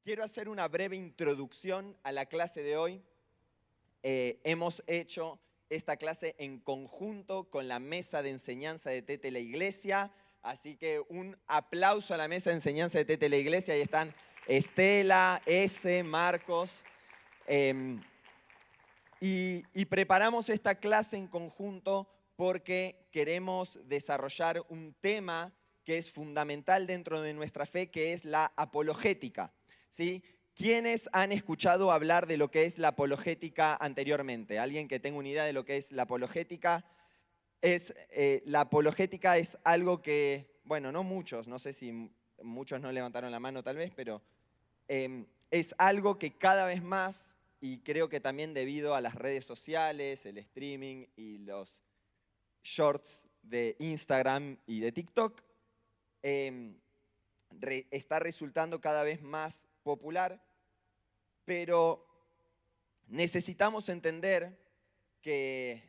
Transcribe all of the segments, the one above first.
Quiero hacer una breve introducción a la clase de hoy. Hemos hecho esta clase en conjunto con la mesa de enseñanza de Tete la Iglesia, así que un aplauso a la mesa de enseñanza de Tete la Iglesia. Ahí están Estela, Marcos. Y preparamos esta clase en conjunto porque queremos desarrollar un tema que es fundamental dentro de nuestra fe, que es la apologética, ¿sí? ¿Quiénes han escuchado hablar de lo que es la apologética anteriormente? ¿Alguien que tenga una idea de lo que es la apologética? La apologética es algo que, bueno, no muchos, no sé si muchos no levantaron la mano tal vez, pero es algo que cada vez más, y creo que también debido a las redes sociales, el streaming y los shorts de Instagram y de TikTok, está resultando cada vez más popular, pero necesitamos entender que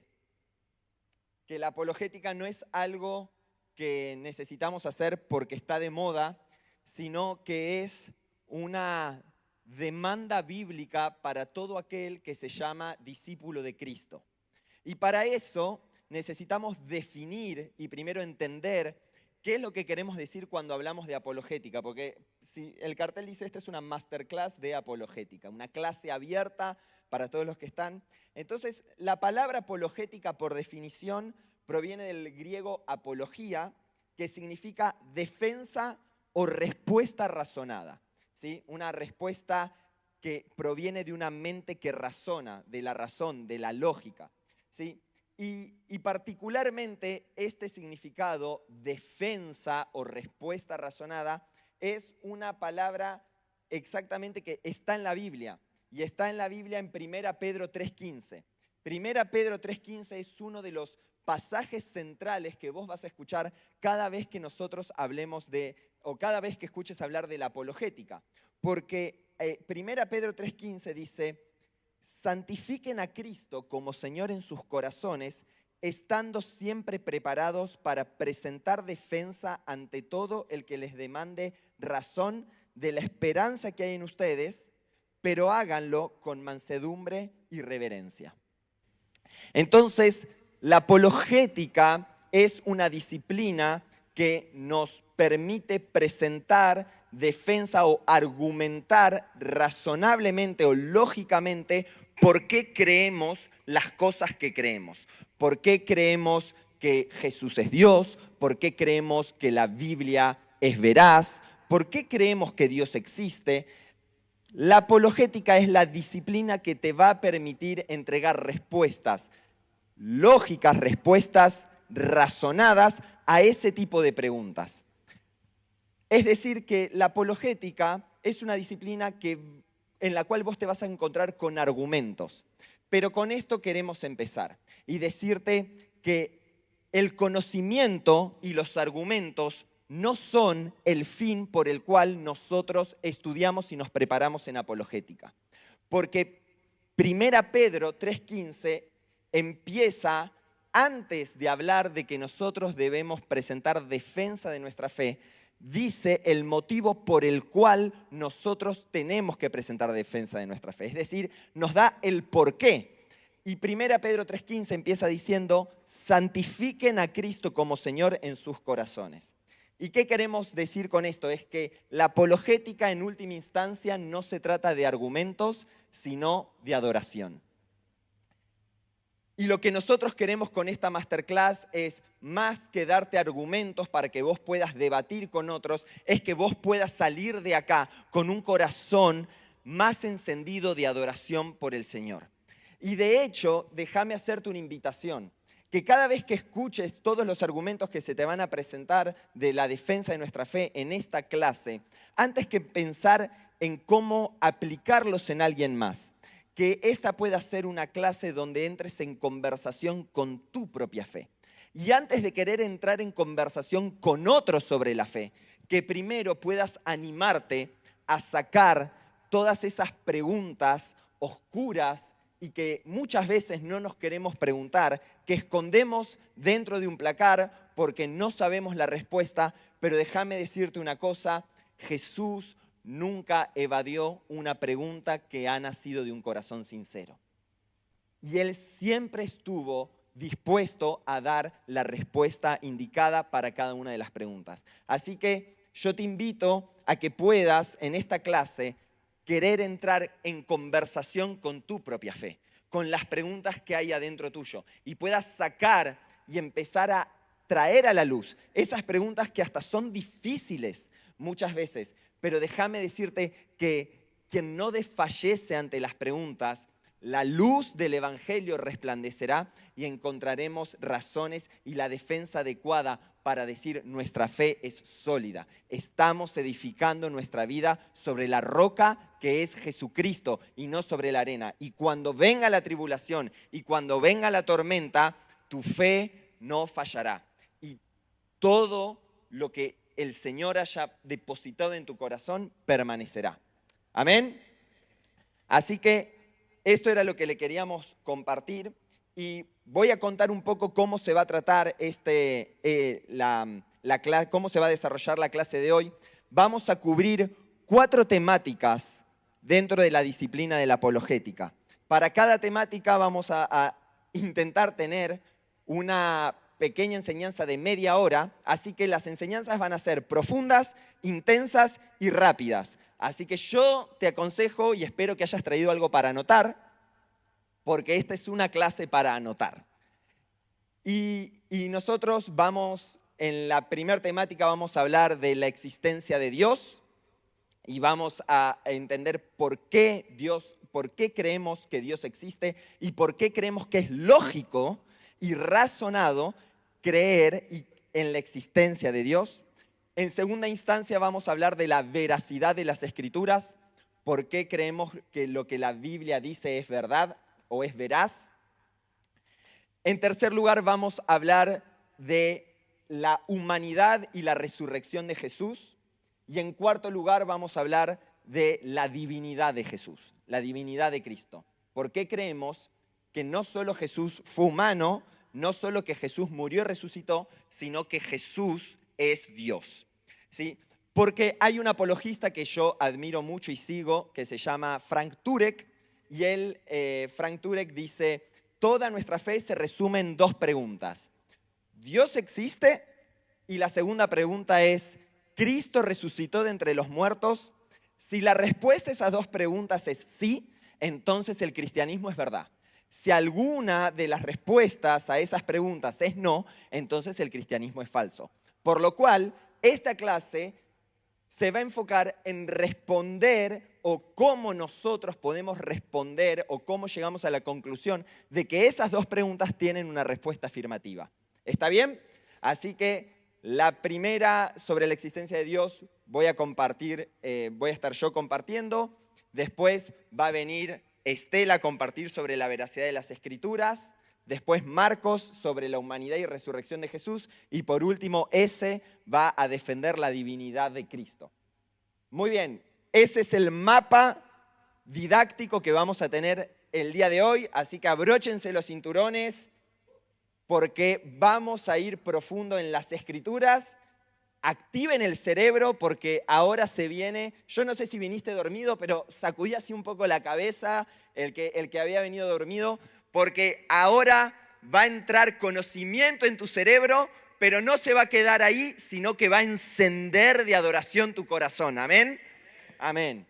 la apologética no es algo que necesitamos hacer porque está de moda, sino que es una demanda bíblica para todo aquel que se llama discípulo de Cristo. Y para eso necesitamos definir y primero entender qué es lo que queremos decir cuando hablamos de apologética, porque si el cartel dice esta es una masterclass de apologética, una clase abierta para todos los que están. Entonces, la palabra apologética por definición proviene del griego apología, que significa defensa o respuesta razonada, ¿sí? Una respuesta que proviene de una mente que razona, de la razón, de la lógica, ¿sí? Y particularmente este significado, defensa o respuesta razonada, es una palabra exactamente que está en la Biblia. Y está en la Biblia en 1 Pedro 3.15. 1 Pedro 3.15 es uno de los pasajes centrales que vos vas a escuchar cada vez que nosotros hablemos o cada vez que escuches hablar de la apologética. Porque 1 Pedro 3.15 dice: santifiquen a Cristo como Señor en sus corazones, estando siempre preparados para presentar defensa ante todo el que les demande razón de la esperanza que hay en ustedes, pero háganlo con mansedumbre y reverencia. Entonces, la apologética es una disciplina que nos permite presentar defensa o argumentar razonablemente o lógicamente por qué creemos las cosas que creemos. ¿Por qué creemos que Jesús es Dios? ¿Por qué creemos que la Biblia es veraz? ¿Por qué creemos que Dios existe? La apologética es la disciplina que te va a permitir entregar respuestas lógicas, respuestas razonadas a ese tipo de preguntas. Es decir, que la apologética es una disciplina en la cual vos te vas a encontrar con argumentos. Pero con esto queremos empezar y decirte que el conocimiento y los argumentos no son el fin por el cual nosotros estudiamos y nos preparamos en apologética. Porque 1 Pedro 3.15 empieza, antes de hablar de que nosotros debemos presentar defensa de nuestra fe, dice el motivo por el cual nosotros tenemos que presentar defensa de nuestra fe. Es decir, nos da el porqué. Y 1 Pedro 3.15 empieza diciendo: santifiquen a Cristo como Señor en sus corazones. ¿Y qué queremos decir con esto? Es que la apologética en última instancia no se trata de argumentos, sino de adoración. Y lo que nosotros queremos con esta masterclass es, más que darte argumentos para que vos puedas debatir con otros, es que vos puedas salir de acá con un corazón más encendido de adoración por el Señor. Y de hecho, déjame hacerte una invitación, que cada vez que escuches todos los argumentos que se te van a presentar de la defensa de nuestra fe en esta clase, antes que pensar en cómo aplicarlos en alguien más, que esta pueda ser una clase donde entres en conversación con tu propia fe. Y antes de querer entrar en conversación con otros sobre la fe, que primero puedas animarte a sacar todas esas preguntas oscuras y que muchas veces no nos queremos preguntar, que escondemos dentro de un placar porque no sabemos la respuesta, pero déjame decirte una cosa: Jesús nunca evadió una pregunta que ha nacido de un corazón sincero. Y Él siempre estuvo dispuesto a dar la respuesta indicada para cada una de las preguntas. Así que yo te invito a que puedas en esta clase querer entrar en conversación con tu propia fe, con las preguntas que hay adentro tuyo, y puedas sacar y empezar a traer a la luz esas preguntas que hasta son difíciles muchas veces. Pero déjame decirte que quien no desfallece ante las preguntas, la luz del Evangelio resplandecerá y encontraremos razones y la defensa adecuada para decir nuestra fe es sólida. Estamos edificando nuestra vida sobre la roca que es Jesucristo y no sobre la arena. Y cuando venga la tribulación y cuando venga la tormenta, tu fe no fallará. Y todo lo que el Señor haya depositado en tu corazón permanecerá. Amén. Así que esto era lo que le queríamos compartir y voy a contar un poco cómo se va a tratar cómo se va a desarrollar la clase de hoy. Vamos a cubrir 4 temáticas dentro de la disciplina de la apologética. Para cada temática vamos a intentar tener una pequeña enseñanza de media hora, así que las enseñanzas van a ser profundas, intensas y rápidas. Así que yo te aconsejo y espero que hayas traído algo para anotar, porque esta es una clase para anotar. Y nosotros en la primera temática vamos a hablar de la existencia de Dios y vamos a entender por qué creemos que Dios existe y por qué creemos que es lógico y razonado creer en la existencia de Dios. En segunda instancia vamos a hablar de la veracidad de las Escrituras, por qué creemos que lo que la Biblia dice es verdad o es veraz. En tercer lugar vamos a hablar de la humanidad y la resurrección de Jesús. Y en cuarto lugar vamos a hablar de la divinidad de Jesús, la divinidad de Cristo. ¿Por qué creemos que no solo Jesús fue humano, no solo que Jesús murió y resucitó, sino que Jesús es Dios? ¿Sí? Porque hay un apologista que yo admiro mucho y sigo, que se llama Frank Turek, y Frank Turek dice, toda nuestra fe se resume en 2 preguntas. ¿Dios existe? Y la segunda pregunta es, ¿Cristo resucitó de entre los muertos? Si la respuesta a esas 2 preguntas es sí, entonces el cristianismo es verdad. Si alguna de las respuestas a esas preguntas es no, entonces el cristianismo es falso. Por lo cual, esta clase se va a enfocar en responder o cómo nosotros podemos responder o cómo llegamos a la conclusión de que esas 2 preguntas tienen una respuesta afirmativa. ¿Está bien? Así que la primera sobre la existencia de Dios voy a estar yo compartiendo. Después va a venir Estela a compartir sobre la veracidad de las Escrituras. Después Marcos sobre la humanidad y resurrección de Jesús. Y por último, va a defender la divinidad de Cristo. Muy bien, ese es el mapa didáctico que vamos a tener el día de hoy. Así que abróchense los cinturones porque vamos a ir profundo en las Escrituras. Activen el cerebro porque ahora se viene, yo no sé si viniste dormido, pero sacudí así un poco la cabeza el que había venido dormido, porque ahora va a entrar conocimiento en tu cerebro, pero no se va a quedar ahí, sino que va a encender de adoración tu corazón. ¿Amén? Amén.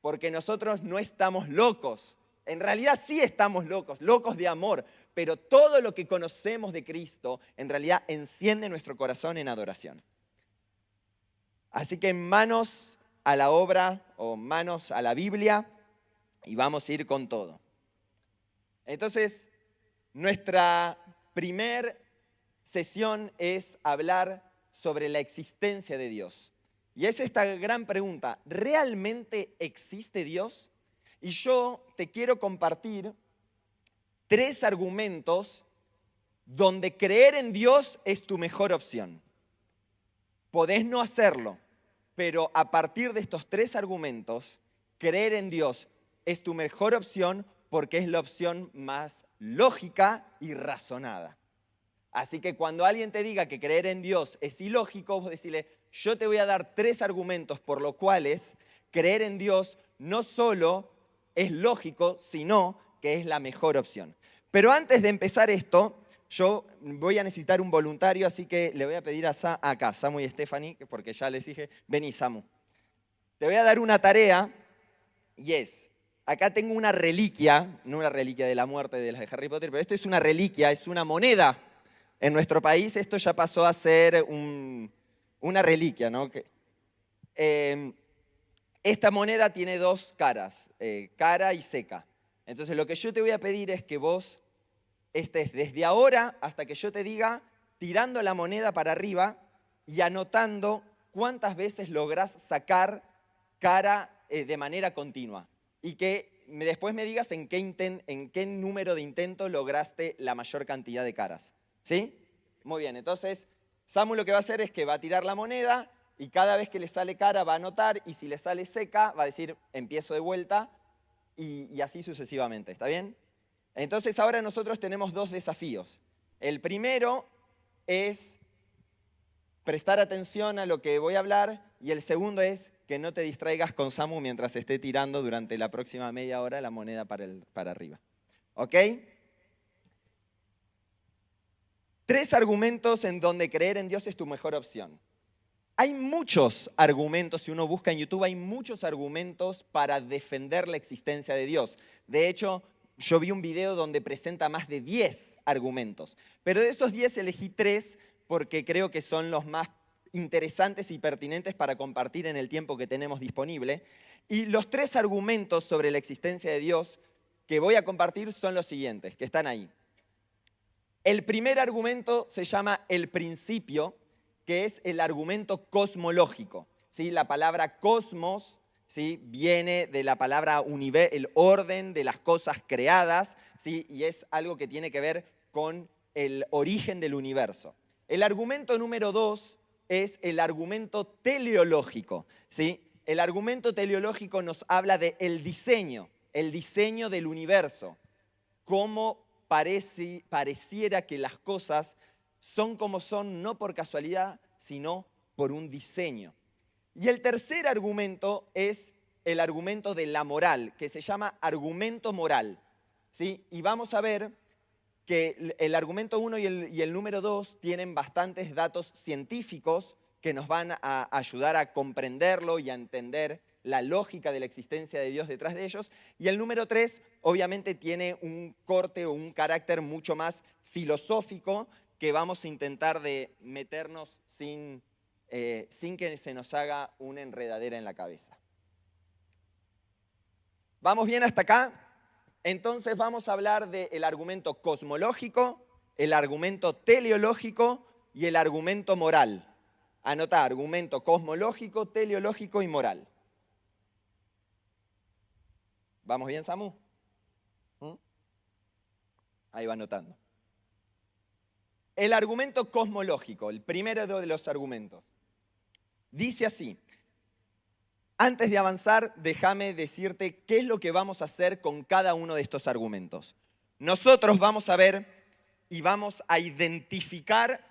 Porque nosotros no estamos locos. En realidad sí estamos locos de amor, pero todo lo que conocemos de Cristo en realidad enciende nuestro corazón en adoración. Así que manos a la obra o manos a la Biblia y vamos a ir con todo. Entonces, nuestra primer sesión es hablar sobre la existencia de Dios. Y es esta gran pregunta, ¿realmente existe Dios? Y yo te quiero compartir 3 argumentos donde creer en Dios es tu mejor opción. Podés no hacerlo, pero a partir de estos 3 argumentos, creer en Dios es tu mejor opción porque es la opción más lógica y razonada. Así que cuando alguien te diga que creer en Dios es ilógico, vos decirle, yo te voy a dar 3 argumentos por los cuales creer en Dios no solo es lógico, sino que es la mejor opción. Pero antes de empezar esto, yo voy a necesitar un voluntario, así que le voy a pedir a Samu y Stephanie, porque ya les dije, vení Samu. Te voy a dar una tarea y acá tengo una reliquia, no una reliquia de la muerte de las de Harry Potter, pero esto es una reliquia, es una moneda. En nuestro país esto ya pasó a ser una reliquia, ¿no? Esta moneda tiene dos caras, cara y seca. Entonces lo que yo te voy a pedir es que vos estés desde ahora hasta que yo te diga, tirando la moneda para arriba y anotando cuántas veces lográs sacar cara de manera continua. Y que después me digas en qué número de intentos lograste la mayor cantidad de caras. ¿Sí? Muy bien, entonces Samu lo que va a hacer es que va a tirar la moneda y cada vez que le sale cara va a anotar y si le sale seca va a decir empiezo de vuelta y así sucesivamente. ¿Está bien? Entonces ahora nosotros tenemos dos desafíos. El primero es prestar atención a lo que voy a hablar y el segundo es que no te distraigas con Samu mientras esté tirando durante la próxima media hora la moneda para arriba. ¿Ok? 3 argumentos en donde creer en Dios es tu mejor opción. Hay muchos argumentos, si uno busca en YouTube, hay muchos argumentos para defender la existencia de Dios. De hecho, yo vi un video donde presenta más de 10 argumentos. Pero de esos 10 elegí 3 porque creo que son los más interesantes y pertinentes para compartir en el tiempo que tenemos disponible. Y los 3 argumentos sobre la existencia de Dios que voy a compartir son los siguientes, que están ahí. El primer argumento se llama el principio, que es el argumento cosmológico. ¿Sí? La palabra cosmos, ¿sí? Viene de la palabra el orden de las cosas creadas, ¿sí? Y es algo que tiene que ver con el origen del universo. El argumento número 2 es el argumento teleológico. ¿Sí? El argumento teleológico nos habla del diseño, el diseño del universo, cómo pareciera que las cosas son como son, no por casualidad, sino por un diseño. Y el tercer argumento es el argumento de la moral, que se llama argumento moral. ¿Sí? Y vamos a ver que el argumento 1 y el número 2 tienen bastantes datos científicos que nos van a ayudar a comprenderlo y a entender la lógica de la existencia de Dios detrás de ellos. Y el número 3 obviamente tiene un corte o un carácter mucho más filosófico que vamos a intentar de meternos sin que se nos haga una enredadera en la cabeza. ¿Vamos bien hasta acá? Entonces vamos a hablar del argumento cosmológico, el argumento teleológico y el argumento moral. Anotá, argumento cosmológico, teleológico y moral. ¿Vamos bien, Samu? Ahí va anotando. El argumento cosmológico, el primero de los argumentos, dice así. Antes de avanzar, déjame decirte qué es lo que vamos a hacer con cada uno de estos argumentos. Nosotros vamos a ver y vamos a identificar,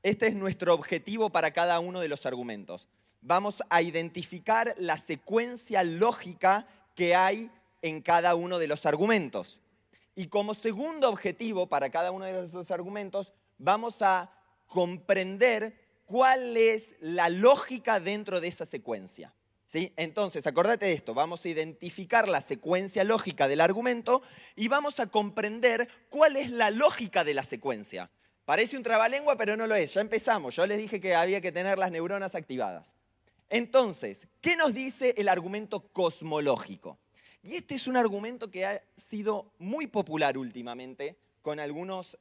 este es nuestro objetivo para cada uno de los argumentos. Vamos a identificar la secuencia lógica que hay en cada uno de los argumentos. Y como segundo objetivo para cada uno de los argumentos, vamos a comprender cuál es la lógica dentro de esa secuencia. ¿Sí? Entonces, acordate de esto, vamos a identificar la secuencia lógica del argumento y vamos a comprender cuál es la lógica de la secuencia. Parece un trabalengua, pero no lo es. Ya empezamos. Yo les dije que había que tener las neuronas activadas. Entonces, ¿qué nos dice el argumento cosmológico? Y este es un argumento que ha sido muy popular últimamente con algunos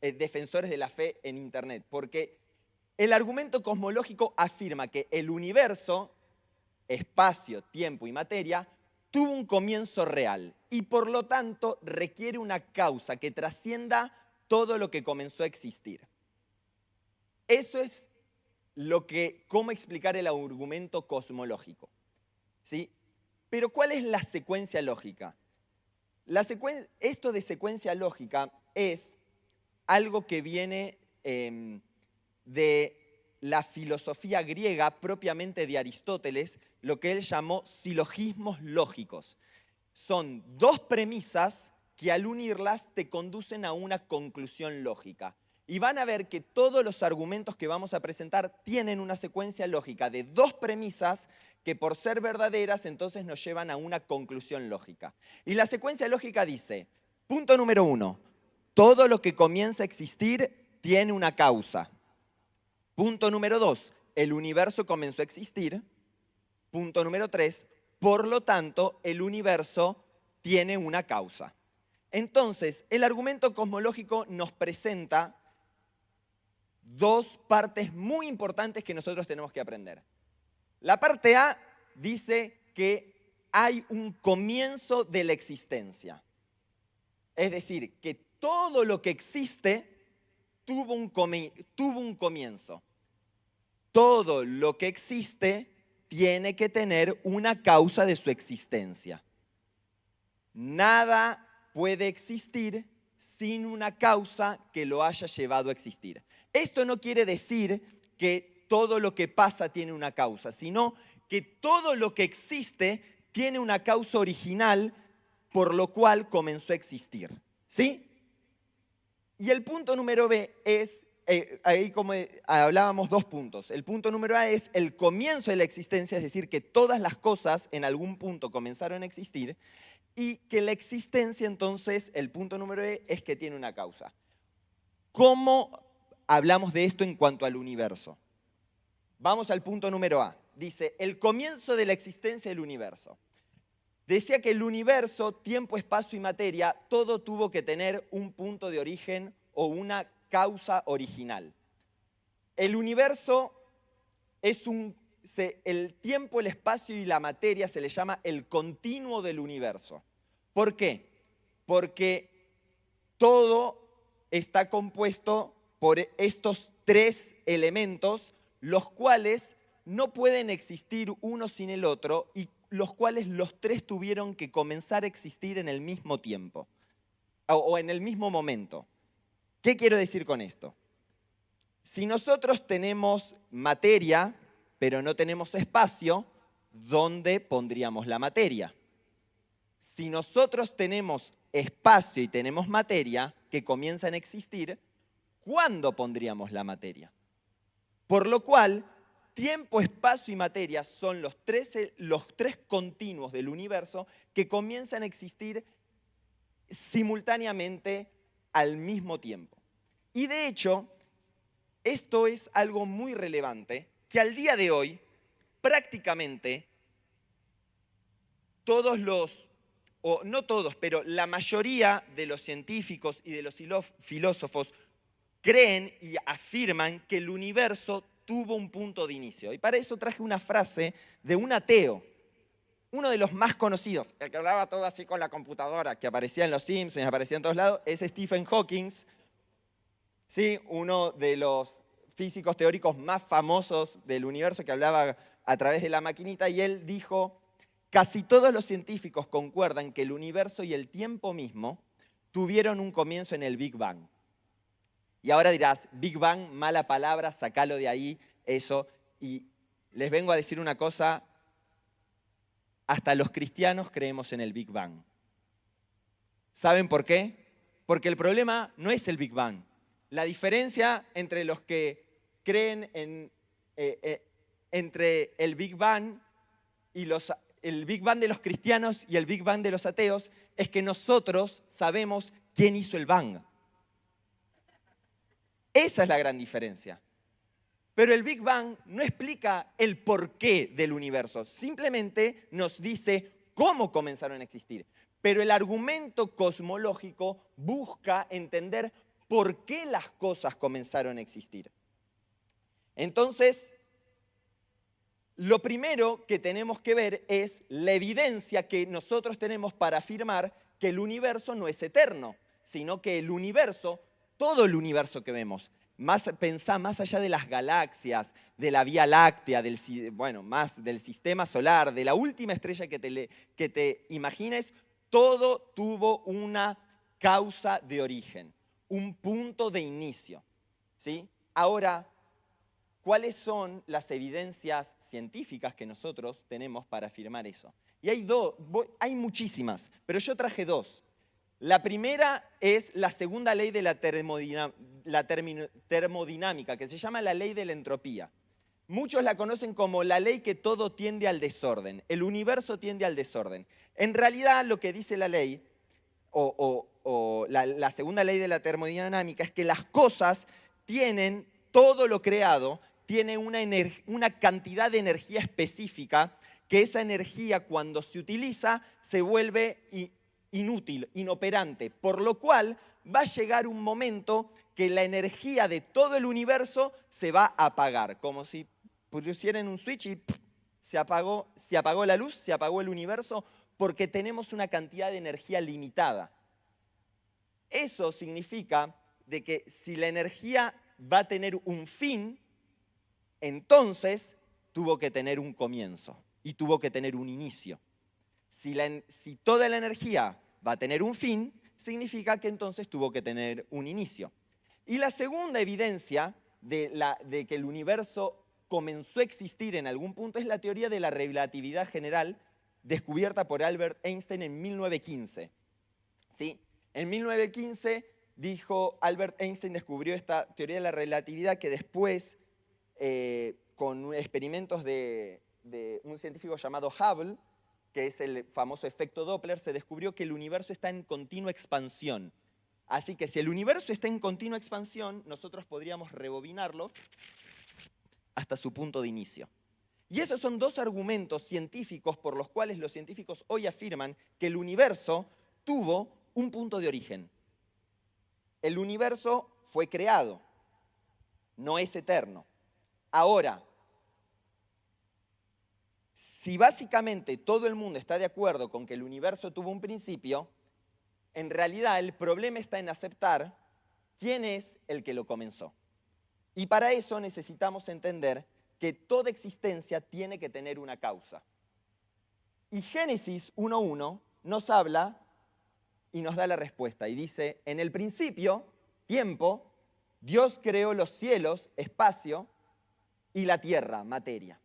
defensores de la fe en Internet, porque el argumento cosmológico afirma que el universo, espacio, tiempo y materia, tuvo un comienzo real y por lo tanto requiere una causa que trascienda todo lo que comenzó a existir. Eso es cómo explicar el argumento cosmológico. ¿Sí? Pero ¿cuál es la secuencia lógica? Esto de secuencia lógica es algo que viene de la filosofía griega propiamente de Aristóteles, lo que él llamó silogismos lógicos. Son dos premisas que al unirlas te conducen a una conclusión lógica. Y van a ver que todos los argumentos que vamos a presentar tienen una secuencia lógica de dos premisas que por ser verdaderas entonces nos llevan a una conclusión lógica. Y la secuencia lógica dice, punto número 1, todo lo que comienza a existir tiene una causa. Punto número 2, el universo comenzó a existir. Punto número 3, por lo tanto, el universo tiene una causa. Entonces, el argumento cosmológico nos presenta dos partes muy importantes que nosotros tenemos que aprender. La parte A dice que hay un comienzo de la existencia. Es decir, que todo lo que existe tuvo un comienzo. Todo lo que existe tiene que tener una causa de su existencia. Nada puede existir sin una causa que lo haya llevado a existir. Esto no quiere decir que todo lo que pasa tiene una causa, sino que todo lo que existe tiene una causa original por lo cual comenzó a existir. ¿Sí? Y el punto número B es, ahí como hablábamos, dos puntos. El punto número A es el comienzo de la existencia, es decir, que todas las cosas en algún punto comenzaron a existir y que la existencia entonces, el punto número B es que tiene una causa. ¿Cómo hablamos de esto en cuanto al universo? Vamos al punto número A. Dice, el comienzo de la existencia del universo. Decía que el universo, tiempo, espacio y materia, todo tuvo que tener un punto de origen o una causa original. El universo es el tiempo, el espacio y la materia se le llama el continuo del universo. ¿Por qué? Porque todo está compuesto por estos tres elementos, los cuales no pueden existir uno sin el otro y los cuales los tres tuvieron que comenzar a existir en el mismo tiempo o en el mismo momento. ¿Qué quiero decir con esto? Si nosotros tenemos materia, pero no tenemos espacio, ¿dónde pondríamos la materia? Si nosotros tenemos espacio y tenemos materia que comienzan a existir, ¿cuándo pondríamos la materia? Por lo cual, tiempo, espacio y materia son los tres continuos del universo que comienzan a existir simultáneamente al mismo tiempo. Y de hecho, esto es algo muy relevante, que al día de hoy, prácticamente, no todos, pero la mayoría de los científicos y de los filósofos creen y afirman que el universo tuvo un punto de inicio. Y para eso traje una frase de un ateo, uno de los más conocidos, el que hablaba todo así con la computadora, que aparecía en Los Simpsons, aparecía en todos lados, es Stephen Hawking, ¿sí? Uno de los físicos teóricos más famosos del universo que hablaba a través de la maquinita, y él dijo, casi todos los científicos concuerdan que el universo y el tiempo mismo tuvieron un comienzo en el Big Bang. Y ahora dirás, Big Bang, mala palabra, sacalo de ahí, eso. Y les vengo a decir una cosa, hasta los cristianos creemos en el Big Bang. ¿Saben por qué? Porque el problema no es el Big Bang. La diferencia entre los que creen entre el Big Bang y el Big Bang de los cristianos y el Big Bang de los ateos es que nosotros sabemos quién hizo el Bang. Esa es la gran diferencia. Pero el Big Bang no explica el porqué del universo, simplemente nos dice cómo comenzaron a existir. Pero el argumento cosmológico busca entender por qué las cosas comenzaron a existir. Entonces, lo primero que tenemos que ver es la evidencia que nosotros tenemos para afirmar que el universo no es eterno, sino que el universo, todo el universo que vemos, pensá más allá de las galaxias, de la Vía Láctea, más del sistema solar, de la última estrella que te imagines, todo tuvo una causa de origen, un punto de inicio, ¿sí? Ahora, ¿cuáles son las evidencias científicas que nosotros tenemos para afirmar eso? Y hay muchísimas, pero yo traje dos. La primera es la segunda ley de la termodinámica, que se llama la ley de la entropía. Muchos la conocen como la ley que todo tiende al desorden. El universo tiende al desorden. En realidad, lo que dice la ley, la segunda ley de la termodinámica, es que las cosas tienen, todo lo creado, tiene una cantidad de energía específica, que esa energía cuando se utiliza se vuelve inútil, inoperante, por lo cual va a llegar un momento que la energía de todo el universo se va a apagar, como si pusieran un switch y se apagó la luz, se apagó el universo, porque tenemos una cantidad de energía limitada. Eso significa de que si la energía va a tener un fin, entonces tuvo que tener un comienzo y tuvo que tener un inicio. Si toda la energía va a tener un fin, significa que entonces tuvo que tener un inicio. Y la segunda evidencia de que el universo comenzó a existir en algún punto es la teoría de la relatividad general, descubierta por Albert Einstein en 1915. ¿Sí? En 1915 Albert Einstein descubrió esta teoría de la relatividad que después, con experimentos de un científico llamado Hubble, que es el famoso efecto Doppler, se descubrió que el universo está en continua expansión. Así que si el universo está en continua expansión, nosotros podríamos rebobinarlo hasta su punto de inicio. Y esos son dos argumentos científicos por los cuales los científicos hoy afirman que el universo tuvo un punto de origen. El universo fue creado, no es eterno. Ahora, si básicamente todo el mundo está de acuerdo con que el universo tuvo un principio, en realidad el problema está en aceptar quién es el que lo comenzó. Y para eso necesitamos entender que toda existencia tiene que tener una causa. Y Génesis 1:1 nos habla y nos da la respuesta. Y dice, en el principio, tiempo, Dios creó los cielos, espacio, y la tierra, materia.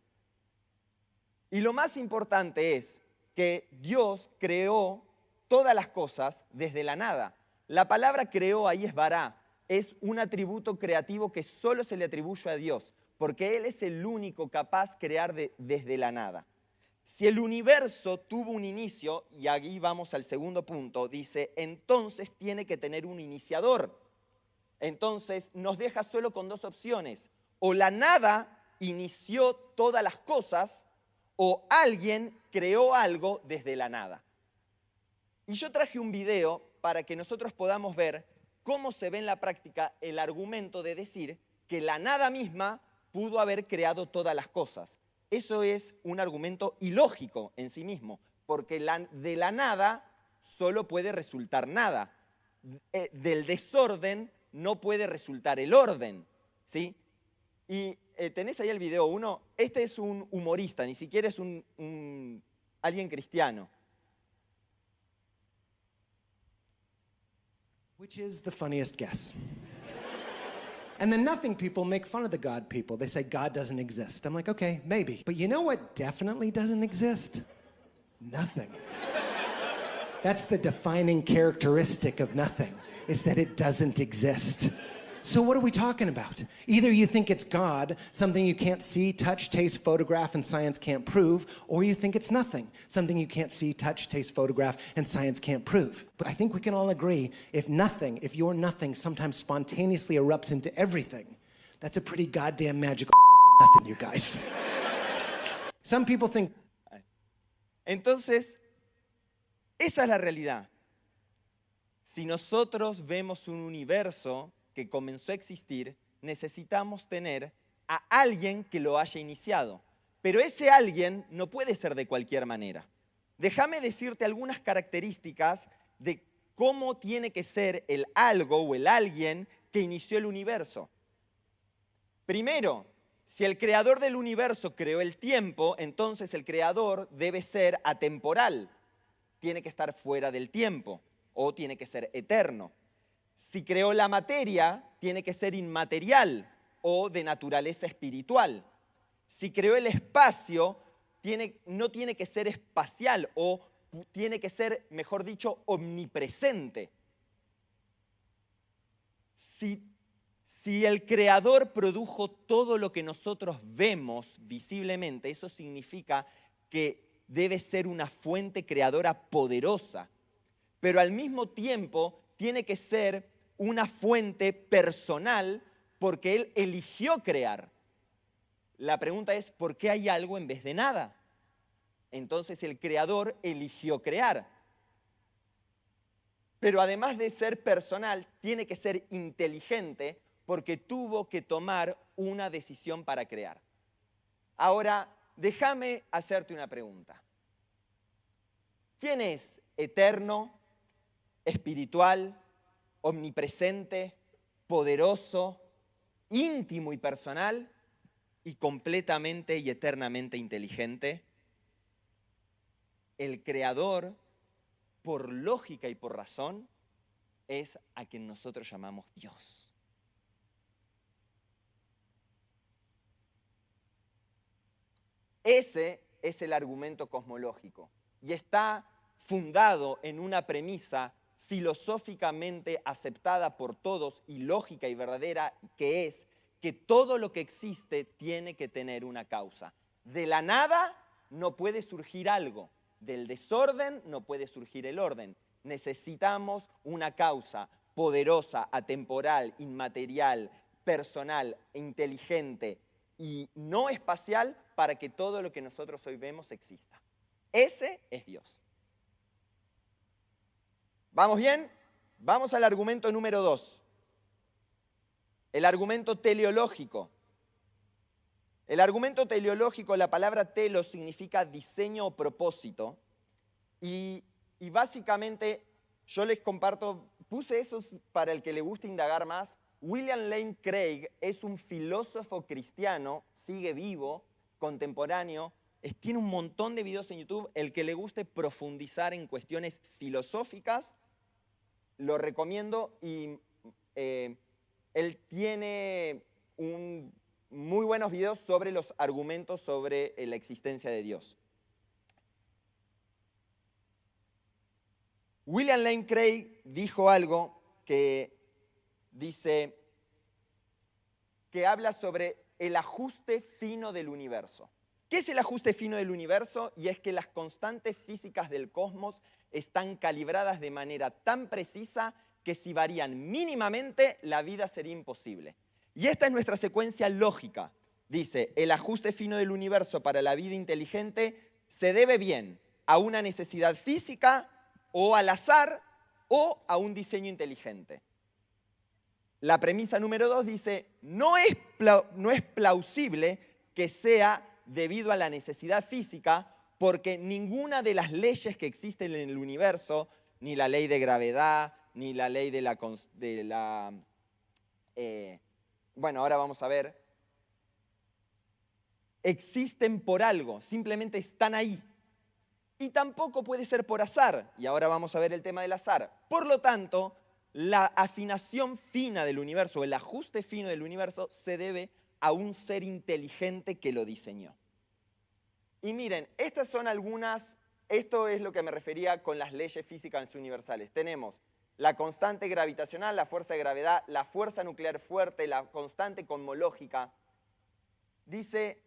Y lo más importante es que Dios creó todas las cosas desde la nada. La palabra creó ahí es bará, es un atributo creativo que solo se le atribuye a Dios, porque Él es el único capaz de crear desde la nada. Si el universo tuvo un inicio, y aquí vamos al segundo punto, dice, entonces tiene que tener un iniciador. Entonces nos deja solo con dos opciones. O la nada inició todas las cosas, o alguien creó algo desde la nada. Y yo traje un video para que nosotros podamos ver cómo se ve en la práctica el argumento de decir que la nada misma pudo haber creado todas las cosas. Eso es un argumento ilógico en sí mismo, porque de la nada solo puede resultar nada. Del desorden no puede resultar el orden, ¿sí? Y tenés ahí el video 1. Este es un humorista, ni siquiera es alguien cristiano. Which is the funniest guess? And the nothing people make fun of the God people. They say God doesn't exist. I'm like, okay, maybe. But you know what definitely doesn't exist? Nothing. That's the defining characteristic of nothing, is that it doesn't exist. So what are we talking about? Either you think it's God, something you can't see, touch, taste, photograph, and science can't prove, or you think it's nothing, something you can't see, touch, taste, photograph, and science can't prove. But I think we can all agree, if your nothing sometimes spontaneously erupts into everything, that's a pretty goddamn magical fucking nothing, you guys. Some people think... Entonces, esa es la realidad. Si nosotros vemos un universo que comenzó a existir, necesitamos tener a alguien que lo haya iniciado. Pero ese alguien no puede ser de cualquier manera. Déjame decirte algunas características de cómo tiene que ser el algo o el alguien que inició el universo. Primero, si el creador del universo creó el tiempo, entonces el creador debe ser atemporal. Tiene que estar fuera del tiempo o tiene que ser eterno. Si creó la materia, tiene que ser inmaterial. o de naturaleza espiritual. Si creó el espacio, no tiene que ser espacial o tiene que ser, mejor dicho, omnipresente. Si el Creador produjo todo lo que nosotros vemos visiblemente, eso significa que debe ser una fuente creadora poderosa, pero al mismo tiempo tiene que ser una fuente personal porque Él eligió crear. La pregunta es, ¿por qué hay algo en vez de nada? Entonces el Creador eligió crear. Pero además de ser personal, tiene que ser inteligente porque tuvo que tomar una decisión para crear. Ahora, déjame hacerte una pregunta. ¿Quién es eterno, espiritual, omnipresente, poderoso, íntimo y personal y completamente y eternamente inteligente? El Creador, por lógica y por razón, es a quien nosotros llamamos Dios. Ese es el argumento cosmológico y está fundado en una premisa filosóficamente aceptada por todos y lógica y verdadera, que es que todo lo que existe tiene que tener una causa. De la nada no puede surgir algo, del desorden no puede surgir el orden. Necesitamos una causa poderosa, atemporal, inmaterial, personal, inteligente y no espacial para que todo lo que nosotros hoy vemos exista. Ese es Dios. ¿Vamos bien? Vamos al argumento número 2. El argumento teleológico. El argumento teleológico, la palabra telos significa diseño o propósito. Y básicamente yo les comparto, puse eso para el que le guste indagar más. William Lane Craig es un filósofo cristiano, sigue vivo, contemporáneo, tiene un montón de videos en YouTube. El que le guste profundizar en cuestiones filosóficas, lo recomiendo y él tiene muy buenos videos sobre los argumentos sobre la existencia de Dios. William Lane Craig dijo algo que dice que habla sobre el ajuste fino del universo. ¿Qué es el ajuste fino del universo? Y es que las constantes físicas del cosmos están calibradas de manera tan precisa que si varían mínimamente, la vida sería imposible. Y esta es nuestra secuencia lógica. Dice, el ajuste fino del universo para la vida inteligente se debe bien a una necesidad física o al azar o a un diseño inteligente. La premisa número 2 dice, no es plausible que sea debido a la necesidad física, porque ninguna de las leyes que existen en el universo, ni la ley de gravedad, ni la ley bueno, ahora vamos a ver, existen por algo, simplemente están ahí. Y tampoco puede ser por azar, y ahora vamos a ver el tema del azar. Por lo tanto, la afinación fina del universo, el ajuste fino del universo, se debe a un ser inteligente que lo diseñó. Y miren, estas son algunas, esto es lo que me refería con las leyes físicas universales. Tenemos la constante gravitacional, la fuerza de gravedad, la fuerza nuclear fuerte, la constante cosmológica. Dice,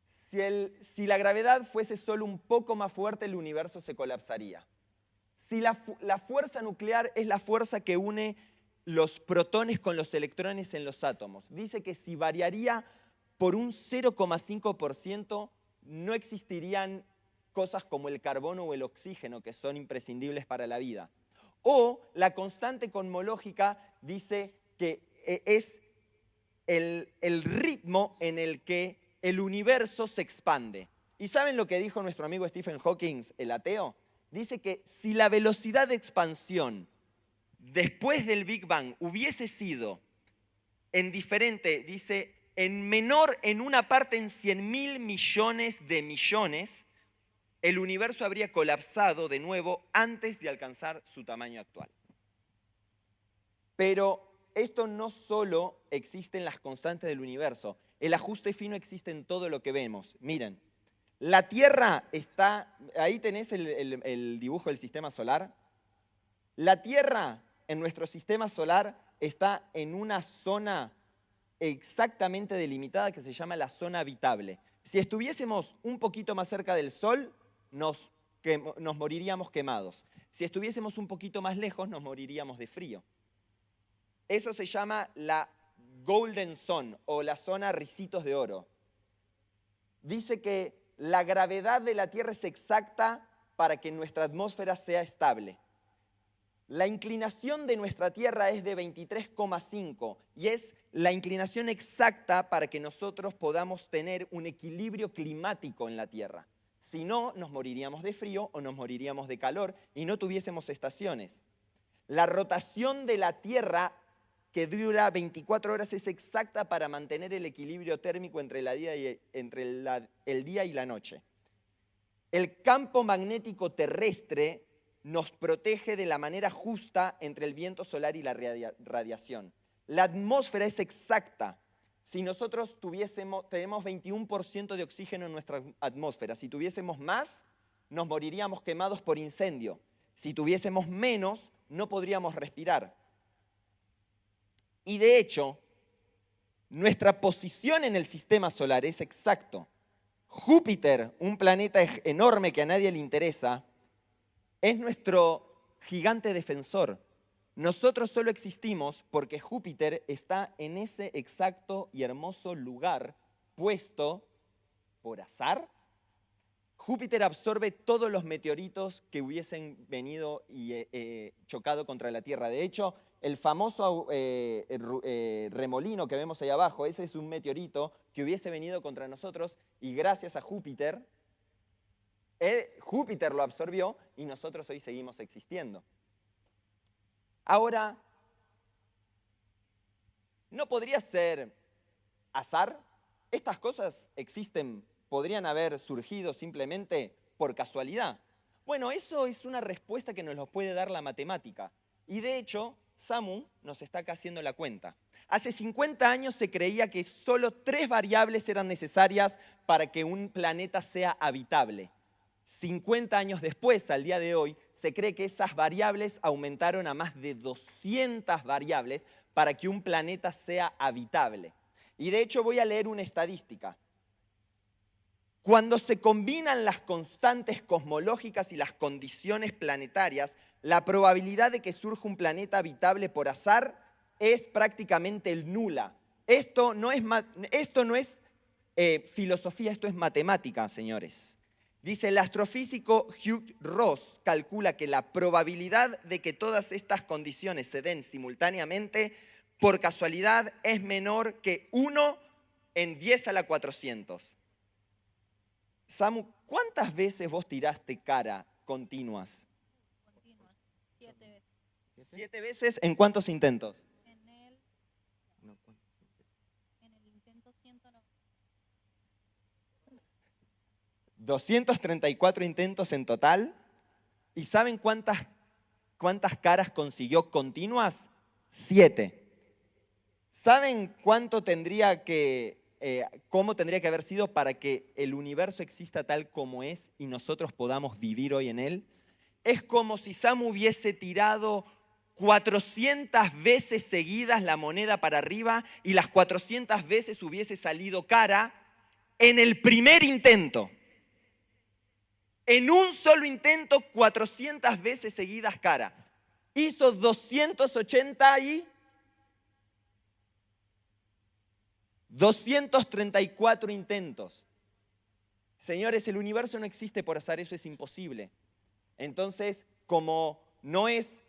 si la gravedad fuese solo un poco más fuerte, el universo se colapsaría. Si la fuerza nuclear es la fuerza que une los protones con los electrones en los átomos, dice que si variaría por un 0,5%, no existirían cosas como el carbono o el oxígeno, que son imprescindibles para la vida. O la constante cosmológica dice que es el ritmo en el que el universo se expande. ¿Y saben lo que dijo nuestro amigo Stephen Hawking, el ateo? Dice que si la velocidad de expansión después del Big Bang hubiese sido en diferente, dice, en menor en una parte en 100.000 millones de millones, el universo habría colapsado de nuevo antes de alcanzar su tamaño actual. Pero esto no solo existe en las constantes del universo, el ajuste fino existe en todo lo que vemos. Miren, la Tierra está, ahí tenés el dibujo del sistema solar. La Tierra en nuestro sistema solar está en una zona exactamente delimitada que se llama la zona habitable. Si estuviésemos un poquito más cerca del Sol, nos moriríamos quemados. Si estuviésemos un poquito más lejos, nos moriríamos de frío. Eso se llama la Golden Zone o la zona ricitos de oro. Dice que la gravedad de la Tierra es exacta para que nuestra atmósfera sea estable. La inclinación de nuestra Tierra es de 23,5 y es la inclinación exacta para que nosotros podamos tener un equilibrio climático en la Tierra. Si no, nos moriríamos de frío o nos moriríamos de calor y no tuviésemos estaciones. La rotación de la Tierra, que dura 24 horas, es exacta para mantener el equilibrio térmico entre el día y la noche. El campo magnético terrestre nos protege de la manera justa entre el viento solar y la radiación. La atmósfera es exacta. Si nosotros tenemos 21% de oxígeno en nuestra atmósfera, si tuviésemos más, nos moriríamos quemados por incendio. Si tuviésemos menos, no podríamos respirar. Y de hecho, nuestra posición en el sistema solar es exacto. Júpiter, un planeta enorme que a nadie le interesa, es nuestro gigante defensor. Nosotros solo existimos porque Júpiter está en ese exacto y hermoso lugar puesto por azar. Júpiter absorbe todos los meteoritos que hubiesen venido y chocado contra la Tierra. De hecho, el famoso remolino que vemos ahí abajo, ese es un meteorito que hubiese venido contra nosotros y gracias a Júpiter, Júpiter lo absorbió y nosotros hoy seguimos existiendo. Ahora, ¿no podría ser azar? Estas cosas podrían haber surgido simplemente por casualidad. Bueno, eso es una respuesta que nos lo puede dar la matemática. Y de hecho, Samu nos está acá haciendo la cuenta. Hace 50 años se creía que solo 3 variables eran necesarias para que un planeta sea habitable. 50 años después, al día de hoy, se cree que esas variables aumentaron a más de 200 variables para que un planeta sea habitable. Y de hecho voy a leer una estadística. Cuando se combinan las constantes cosmológicas y las condiciones planetarias, la probabilidad de que surja un planeta habitable por azar es prácticamente nula. Esto no es filosofía, esto es matemática, señores. Dice, el astrofísico Hugh Ross calcula que la probabilidad de que todas estas condiciones se den simultáneamente por casualidad es menor que 1 en 10 a la 400. Samu, ¿cuántas veces vos tiraste cara continuas? Continuas, 7 veces. 7 veces, ¿en cuántos intentos? En el intento 190. 234 intentos en total. ¿Y saben cuántas caras consiguió continuas? 7. ¿Saben cómo tendría que haber sido para que el universo exista tal como es y nosotros podamos vivir hoy en él? Es como si Samu hubiese tirado 400 veces seguidas la moneda para arriba y las 400 veces hubiese salido cara en el primer intento. En un solo intento, 400 veces seguidas cara. Hizo 234 intentos. Señores, el universo no existe por azar, eso es imposible. Entonces, como no es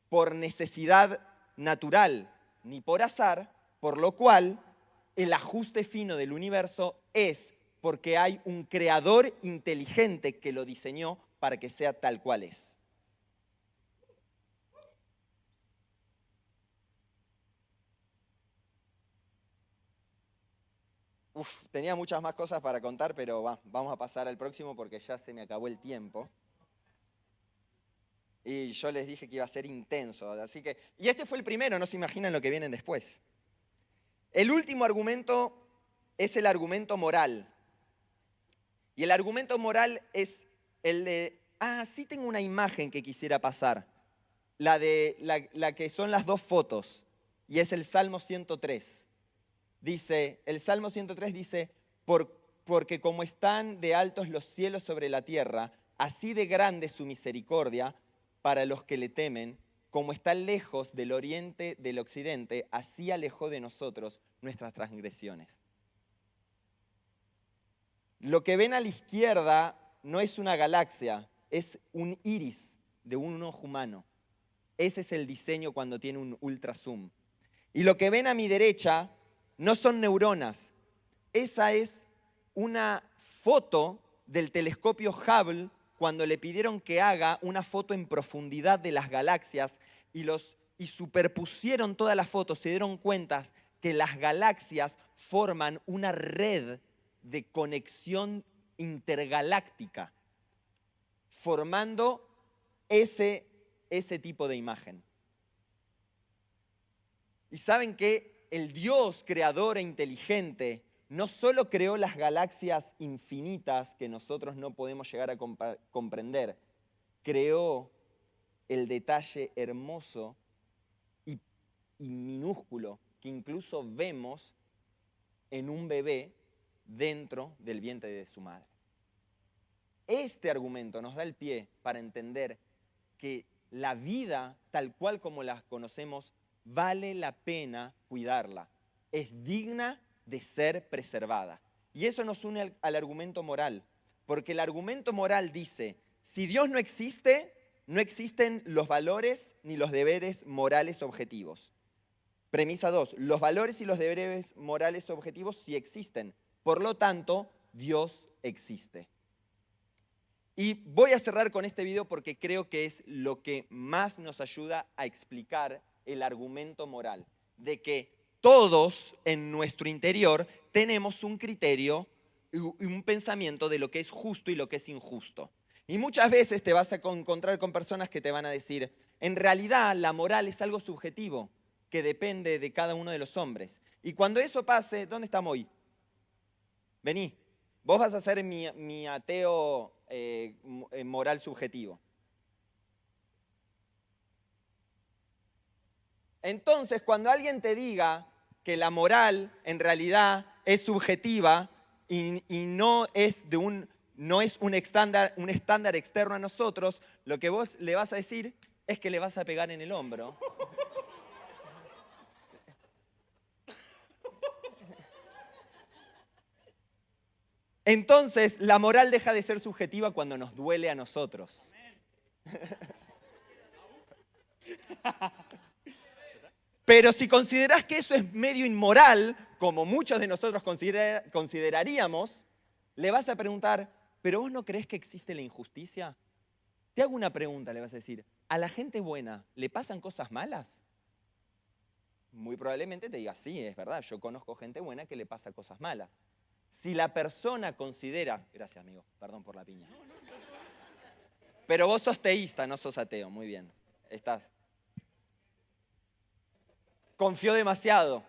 por necesidad natural ni por azar, por lo cual el ajuste fino del universo es porque hay un creador inteligente que lo diseñó para que sea tal cual es. Tenía muchas más cosas para contar, pero vamos a pasar al próximo porque ya se me acabó el tiempo. Y yo les dije que iba a ser intenso. Así que, y este fue el primero, no se imaginan lo que vienen después. El último argumento es el argumento moral. Y el argumento moral es el de, sí tengo una imagen que quisiera pasar. La que son las dos fotos. Y es el Salmo 103. Dice, el Salmo 103 dice, porque como están de altos los cielos sobre la tierra, así de grande es su misericordia para los que le temen, como está lejos del oriente del occidente, así alejó de nosotros nuestras transgresiones. Lo que ven a la izquierda no es una galaxia, es un iris de un ojo humano. Ese es el diseño cuando tiene un ultra zoom. Y lo que ven a mi derecha no son neuronas. Esa es una foto del telescopio Hubble cuando le pidieron que haga una foto en profundidad de las galaxias y superpusieron todas las fotos, se dieron cuenta que las galaxias forman una red de conexión intergaláctica, formando ese tipo de imagen. Y saben que el Dios creador e inteligente no solo creó las galaxias infinitas que nosotros no podemos llegar a comprender, creó el detalle hermoso y minúsculo que incluso vemos en un bebé dentro del vientre de su madre. Este argumento nos da el pie para entender que la vida, tal cual como la conocemos, vale la pena cuidarla. Es digna de ser preservada. Y eso nos une al argumento moral. Porque el argumento moral dice, si Dios no existe, no existen los valores ni los deberes morales objetivos. Premisa 2, los valores y los deberes morales objetivos sí existen. Por lo tanto, Dios existe. Y voy a cerrar con este video porque creo que es lo que más nos ayuda a explicar el argumento moral. De que todos en nuestro interior tenemos un criterio y un pensamiento de lo que es justo y lo que es injusto. Y muchas veces te vas a encontrar con personas que te van a decir, en realidad la moral es algo subjetivo que depende de cada uno de los hombres. Y cuando eso pase, ¿dónde estamos hoy? Vení, vos vas a ser mi ateo moral subjetivo. Entonces, cuando alguien te diga que la moral en realidad es subjetiva y no es un estándar externo a nosotros, lo que vos le vas a decir es que le vas a pegar en el hombro. Entonces, la moral deja de ser subjetiva cuando nos duele a nosotros. Pero si considerás que eso es medio inmoral, como muchos de nosotros consideraríamos, le vas a preguntar, ¿pero vos no crees que existe la injusticia? Te hago una pregunta, le vas a decir, ¿a la gente buena le pasan cosas malas? Muy probablemente te diga, sí, es verdad, yo conozco gente buena que le pasa cosas malas. Si la persona considera, gracias amigo, perdón por la piña. Pero vos sos teísta, no sos ateo, muy bien, estás. Confió demasiado.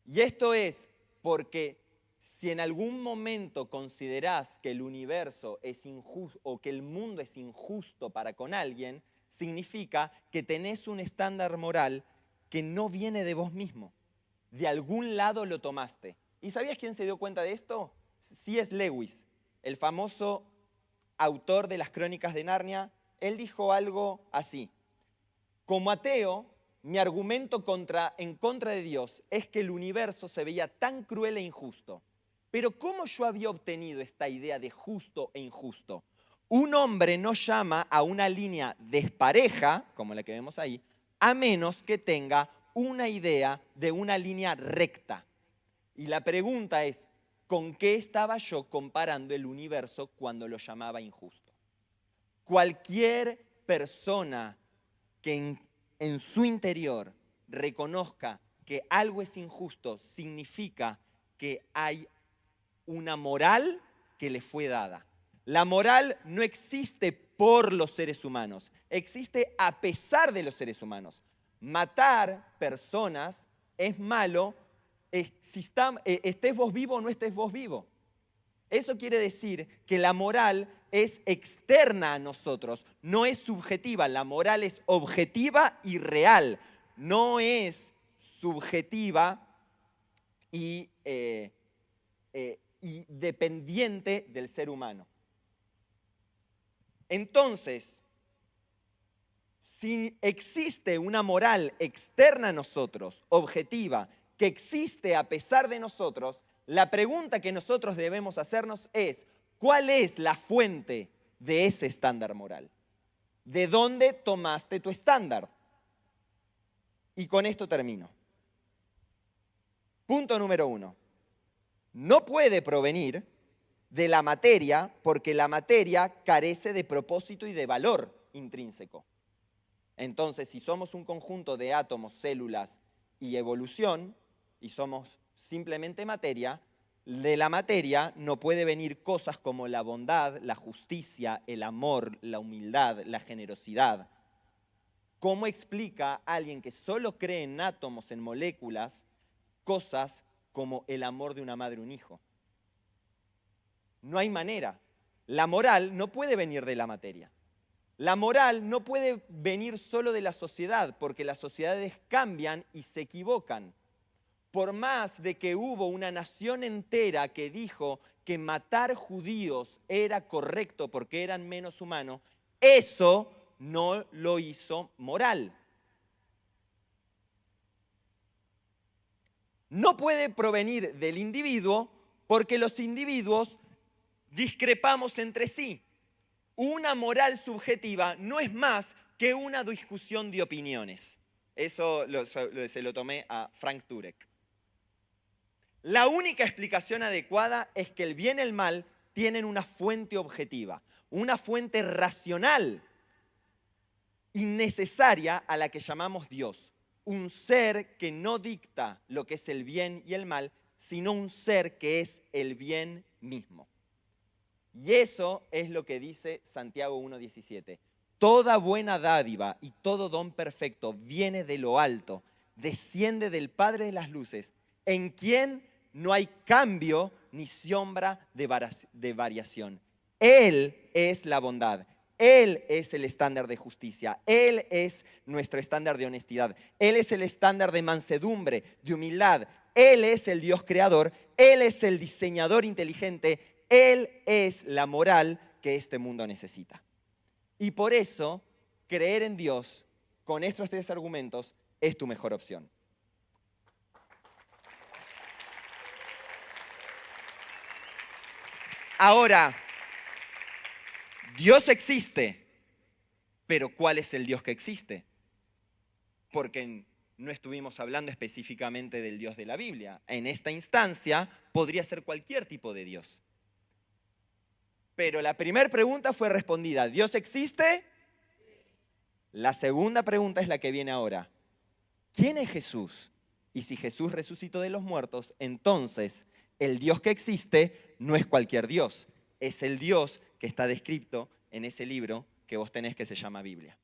Y esto es porque si en algún momento considerás que el universo es injusto o que el mundo es injusto para con alguien, significa que tenés un estándar moral que no viene de vos mismo. De algún lado lo tomaste. ¿Y sabías quién se dio cuenta de esto? C.S. Lewis, el famoso autor de las Crónicas de Narnia. Él dijo algo así. Como ateo, mi argumento en contra de Dios es que el universo se veía tan cruel e injusto. Pero ¿cómo yo había obtenido esta idea de justo e injusto? Un hombre no llama a una línea despareja, como la que vemos ahí, a menos que tenga una idea de una línea recta. Y la pregunta es, ¿con qué estaba yo comparando el universo cuando lo llamaba injusto? Cualquier persona que en su interior reconozca que algo es injusto, significa que hay una moral que le fue dada. La moral no existe por los seres humanos, existe a pesar de los seres humanos. Matar personas es malo, estés vos vivo o no estés vos vivo. Eso quiere decir que la moral es externa a nosotros, no es subjetiva. La moral es objetiva y real, no es subjetiva y dependiente del ser humano. Entonces, si existe una moral externa a nosotros, objetiva, que existe a pesar de nosotros, la pregunta que nosotros debemos hacernos es, ¿cuál es la fuente de ese estándar moral? ¿De dónde tomaste tu estándar? Y con esto termino. Punto número 1. No puede provenir de la materia porque la materia carece de propósito y de valor intrínseco. Entonces, si somos un conjunto de átomos, células y evolución, y somos simplemente materia, de la materia no puede venir cosas como la bondad, la justicia, el amor, la humildad, la generosidad. ¿Cómo explica alguien que solo cree en átomos, en moléculas, cosas como el amor de una madre a un hijo? No hay manera. La moral no puede venir de la materia. La moral no puede venir solo de la sociedad, porque las sociedades cambian y se equivocan. Por más de que hubo una nación entera que dijo que matar judíos era correcto porque eran menos humanos, eso no lo hizo moral. No puede provenir del individuo porque los individuos discrepamos entre sí. Una moral subjetiva no es más que una discusión de opiniones. Eso se lo tomé a Frank Turek. La única explicación adecuada es que el bien y el mal tienen una fuente objetiva, una fuente racional y necesaria a la que llamamos Dios. Un ser que no dicta lo que es el bien y el mal, sino un ser que es el bien mismo. Y eso es lo que dice Santiago 1:17. Toda buena dádiva y todo don perfecto viene de lo alto, desciende del Padre de las luces, en quien no hay cambio ni sombra de variación. Él es la bondad, Él es el estándar de justicia, Él es nuestro estándar de honestidad, Él es el estándar de mansedumbre, de humildad, Él es el Dios creador, Él es el diseñador inteligente, Él es la moral que este mundo necesita. Y por eso, creer en Dios con estos 3 argumentos es tu mejor opción. Ahora, Dios existe, pero ¿cuál es el Dios que existe? Porque no estuvimos hablando específicamente del Dios de la Biblia. En esta instancia podría ser cualquier tipo de Dios. Pero la primera pregunta fue respondida. ¿Dios existe? La segunda pregunta es la que viene ahora. ¿Quién es Jesús? Y si Jesús resucitó de los muertos, entonces el Dios que existe no es cualquier Dios. Es el Dios que está descrito en ese libro que vos tenés que se llama Biblia.